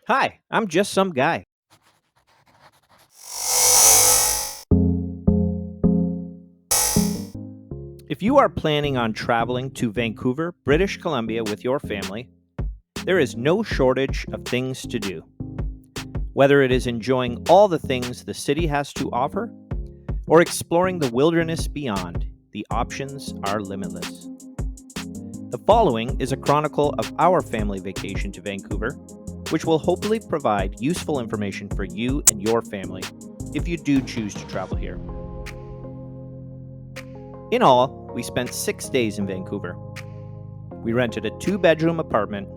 Hi, I'm just some guy. If you are planning on traveling to Vancouver, British Columbia with your family, there is no shortage of things to do. Whether it is enjoying all the things the city has to offer or exploring the wilderness beyond, the options are limitless. The following is a chronicle of our family vacation to Vancouver, which will hopefully provide useful information for you and your family if you do choose to travel here. In all, we spent 6 days in Vancouver. We rented a 2-bedroom apartment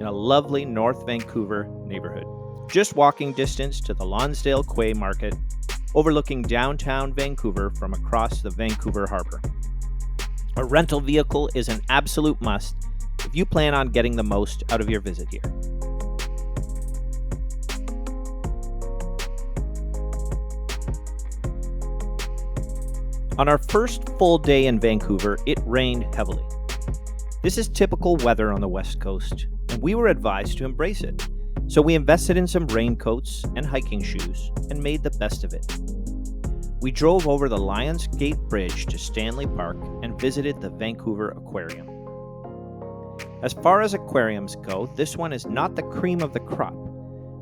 in a lovely North Vancouver neighborhood, just walking distance to the Lonsdale Quay Market, overlooking downtown Vancouver from across the Vancouver Harbor. A rental vehicle is an absolute must if you plan on getting the most out of your visit here. On our first full day in Vancouver, it rained heavily. This is typical weather on the West Coast, and we were advised to embrace it. So we invested in some raincoats and hiking shoes and made the best of it. We drove over the Lions Gate Bridge to Stanley Park and visited the Vancouver Aquarium. As far as aquariums go, this one is not the cream of the crop,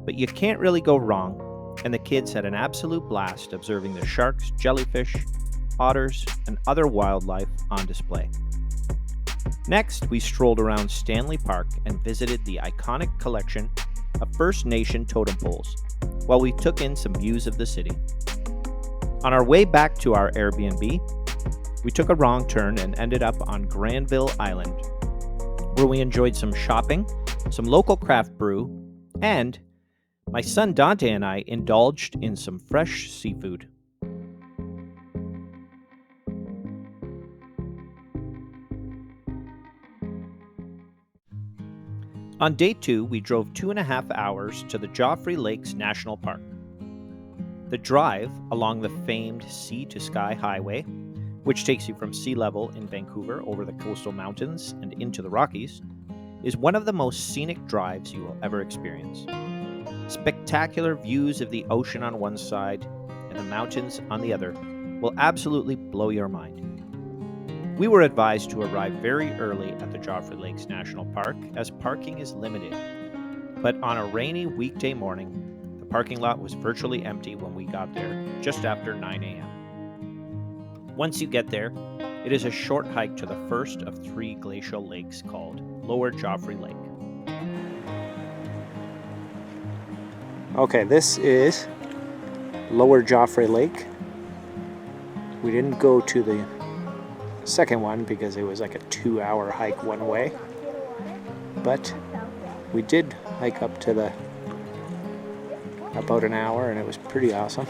but you can't really go wrong, and the kids had an absolute blast observing the sharks, jellyfish, otters, and other wildlife on display. Next, we strolled around Stanley Park and visited the iconic collection of First Nation totem poles, while we took in some views of the city. On our way back to our Airbnb, we took a wrong turn and ended up on Granville Island, where we enjoyed some shopping, some local craft brew, and my son Dante and I indulged in some fresh seafood. On day 2, we drove 2.5 hours to the Joffrey Lakes National Park. The drive along the famed Sea to Sky Highway, which takes you from sea level in Vancouver over the coastal mountains and into the Rockies, is one of the most scenic drives you will ever experience. Spectacular views of the ocean on one side and the mountains on the other will absolutely blow your mind. We were advised to arrive very early at the Joffrey Lakes National Park as parking is limited. But on a rainy weekday morning, the parking lot was virtually empty when we got there, just after 9 a.m. Once you get there, it is a short hike to the first of 3 glacial lakes called Lower Joffrey Lake. Okay, this is Lower Joffrey Lake. We didn't go to the second one because it was like a 2-hour hike one way, but we did hike up to the about an hour, and it was pretty awesome.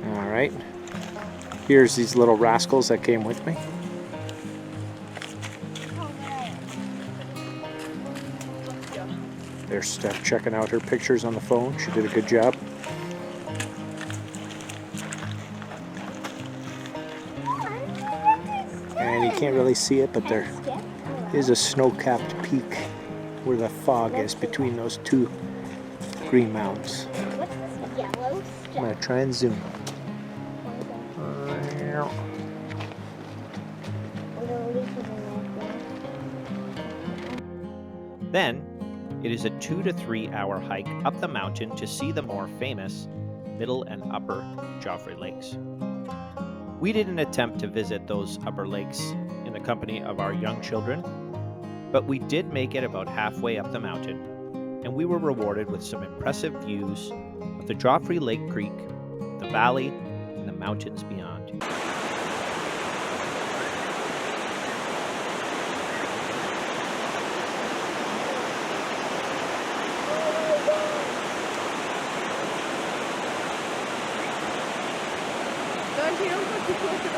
All right, here's these little rascals that came with me. There's Steph checking out her pictures on the phone. She did a good job. And you can't really see it, but there is a snow-capped peak where the fog is between those 2 green mountains. I'm going to try and zoom. Then, it is a 2 to 3 hour hike up the mountain to see the more famous Middle and Upper Joffrey Lakes. We didn't attempt to visit those upper lakes in the company of our young children, but we did make it about halfway up the mountain, and we were rewarded with some impressive views of the Joffrey Lake Creek, the valley, and the mountains beyond.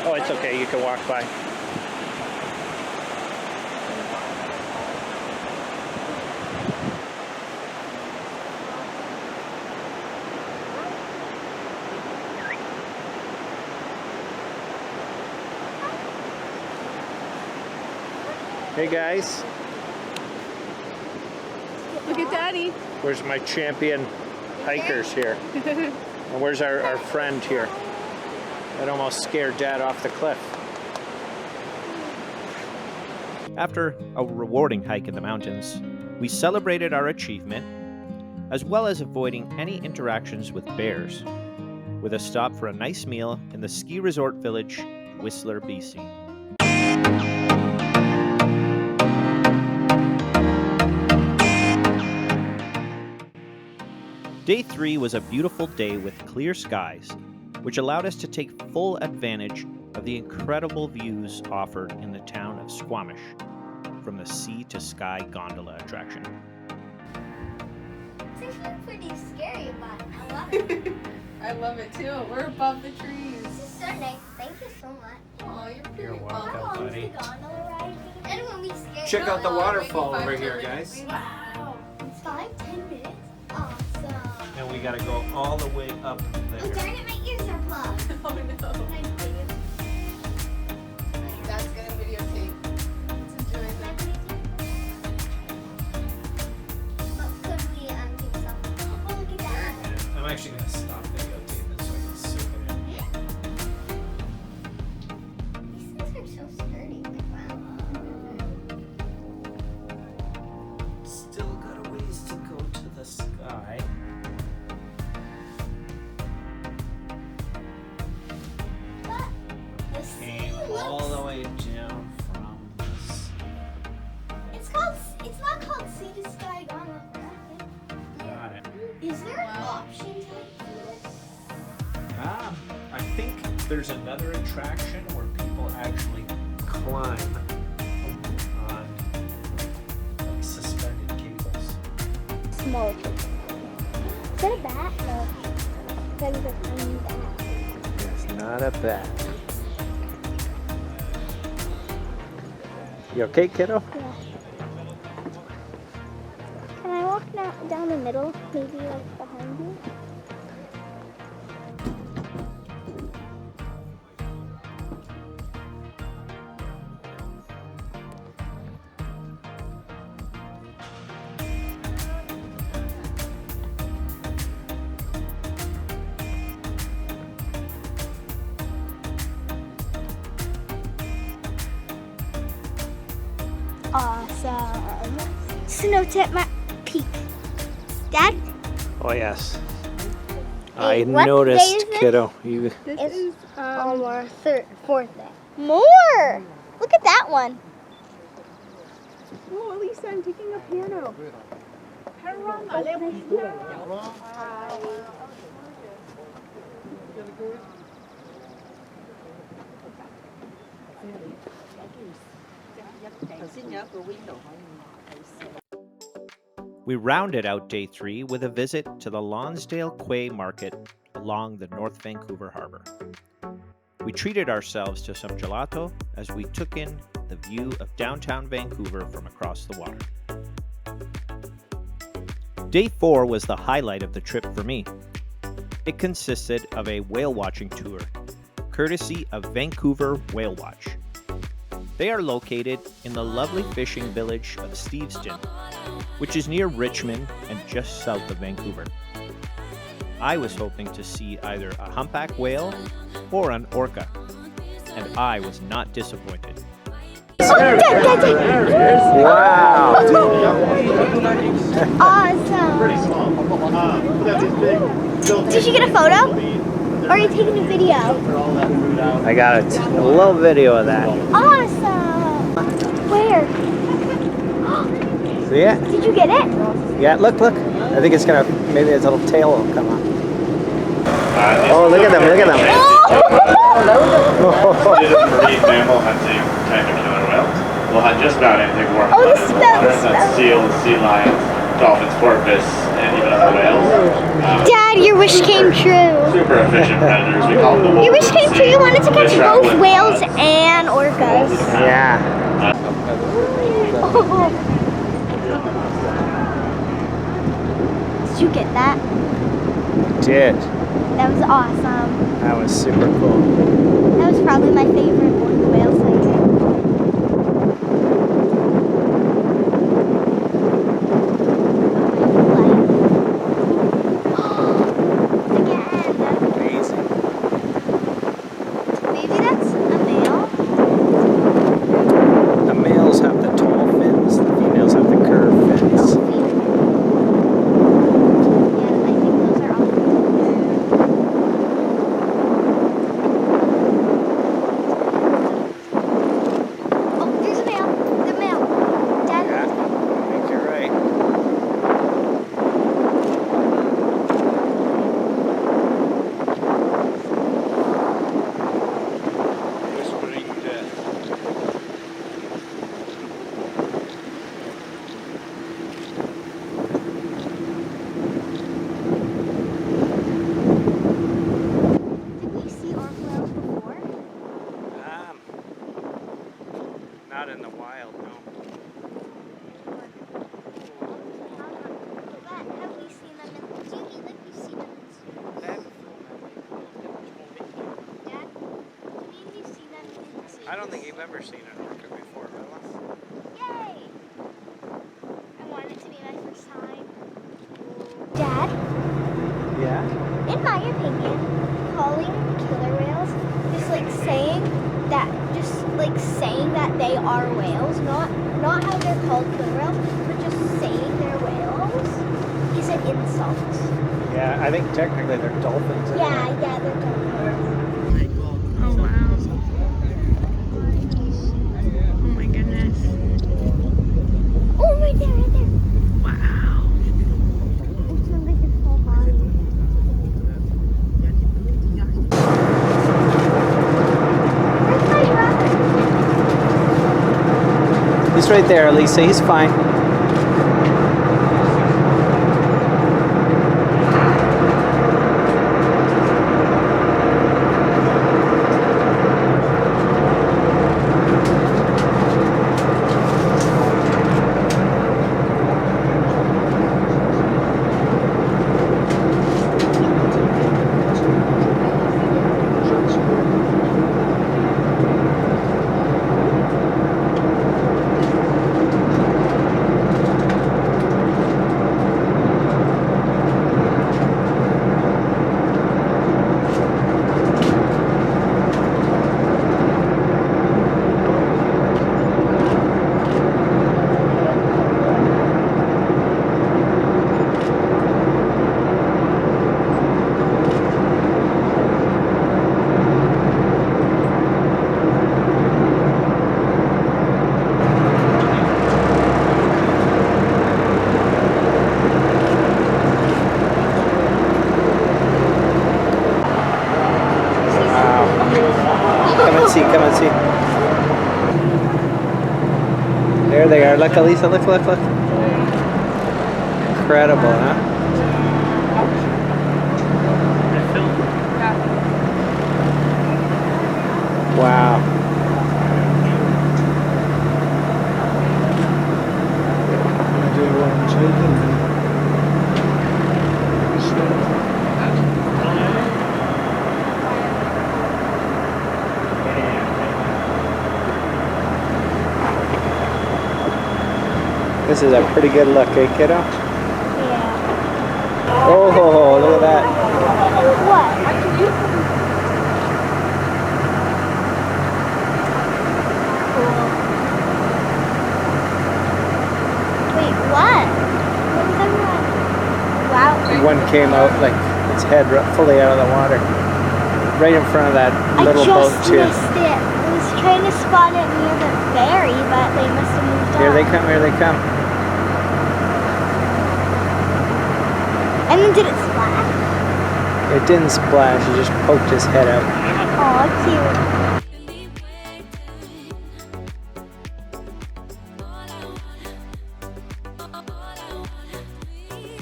Oh, it's okay, you can walk by. Hey guys, at Daddy. Where's my champion hikers here? And where's our friend here? That almost scared Dad off the cliff. After a rewarding hike in the mountains, we celebrated our achievement, as well as avoiding any interactions with bears, with a stop for a nice meal in the ski resort village, Whistler, BC. Day 3 was a beautiful day with clear skies, which allowed us to take full advantage of the incredible views offered in the town of Squamish from the Sea to Sky gondola attraction. It's actually pretty scary, but I love it. I love it too. We're above the trees. This is so nice. Thank you so much. Oh, you're pretty You're welcome. How long is buddy. the gondola ride? And when we scared. Check out the waterfall Maybe over 5 here, minutes. guys. Wow. It's 5-10 minutes. Awesome. And we gotta go all the way up Oh, there. darn it, my ears are plugged. Oh no. Dad's gonna videotape. Let's enjoy that. But could we do something? Oh, look at that. I'm actually gonna stop videotaping this so I can soak it in. These things are so sturdy. Like, wow. Still got a ways to go to the sky. But the sea Came all the way down from this. It's not called Sea to Sky Gondola, correct? Got it. Is there an option type for this? I think there's another attraction where people actually climb on like suspended cables. Small. Is that a bat? No. That is a tiny bat. It's not a bat. You okay, kiddo? Yeah. Can I walk down the middle? Maybe like behind you? Awesome. Snow tip peak. Dad? Oh yes. Hey, I what day noticed, is this? kiddo. You This is Our fourth day. More! Look at that one. Oh, Lisa, I'm taking a piano. We rounded out day 3 with a visit to the Lonsdale Quay Market along the North Vancouver Harbor. We treated ourselves to some gelato as we took in the view of downtown Vancouver from across the water. Day 4 was the highlight of the trip for me. It consisted of a whale watching tour, courtesy of Vancouver Whale Watch. They are located in the lovely fishing village of Steveston, which is near Richmond and just south of Vancouver. I was hoping to see either a humpback whale or an orca, and I was not disappointed. Wow! Awesome. Did you get a photo? Or are you taking a video? I got a little video of that. Awesome. Where? See it? Did you get it? Yeah, look. I think it's gonna, maybe its little tail will come up. Oh, look at them. This is marine mammal hunting type of killer whales. We'll hunt just about anything warm Oh, the in the water. smell. That's seals, sea lions, dolphins, porpoise, and even other whales. Dad, your wish came true. Super efficient predators. We call them the Your wish wolves came of the true. sea. You wanted to catch Fish both travel in, whales and orcas. Yeah. Did you get that? Did. That was awesome. That was super cool. That was probably my favorite whale sighting. Not in the wild, no. Have we seen them in, do you mean like we've seen them in zoos? Dad, do you mean we've seen them in zoos? I don't think you've ever seen an orca before, Bella. Yay! I want it to be my first time. Dad, Yeah? in my opinion, calling killer whales, just like saying that they are whales, not how they're called killer whales, but just saying they're whales is an insult. Yeah, I think technically they're dolphins. Yeah, they're dolphins. Oh wow. Oh my goodness. Oh, right there. Wow. It's like its whole body. He's right there, Elisa. He's fine. Come and see. There they are. Look, Elisa, look. Incredible, huh? Wow. This is a pretty good look, eh, kiddo? Yeah. Oh, look at that. What? Cool. Wait, what? What was that one? Wow. One came out like its head fully out of the water. Right in front of that little boat too. I just missed it. I was trying to spot it near the ferry, but they must have moved on. Here they come. And then did it splash? It didn't splash, it just poked his head out. Aw,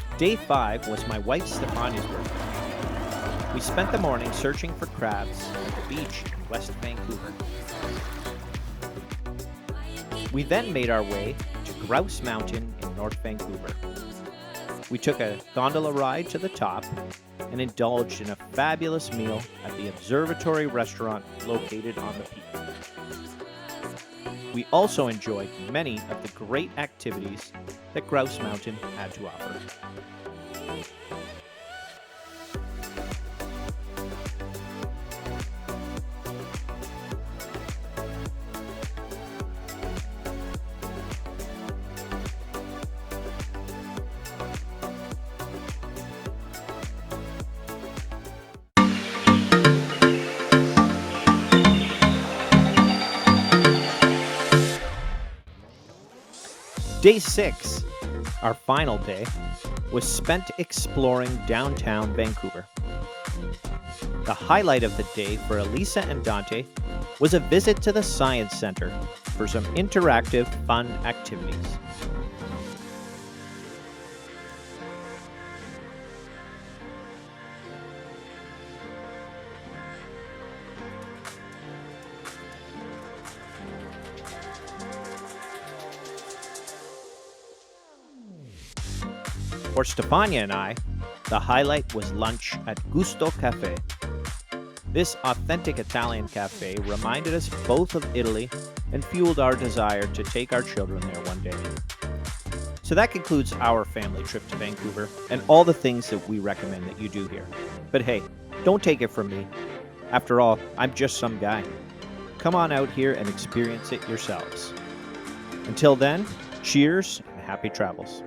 cute. Day 5 was my wife Stefania's birthday. We spent the morning searching for crabs at the beach in West Vancouver. We then made our way to Grouse Mountain in North Vancouver. We took a gondola ride to the top and indulged in a fabulous meal at the Observatory restaurant located on the peak. We also enjoyed many of the great activities that Grouse Mountain had to offer. Day 6, our final day, was spent exploring downtown Vancouver. The highlight of the day for Elisa and Dante was a visit to the Science Center for some interactive, fun activities. For Stefania and I, the highlight was lunch at Gusto Cafe. This authentic Italian cafe reminded us both of Italy and fueled our desire to take our children there one day. So that concludes our family trip to Vancouver and all the things that we recommend that you do here. But hey, don't take it from me. After all, I'm just some guy. Come on out here and experience it yourselves. Until then, cheers and happy travels.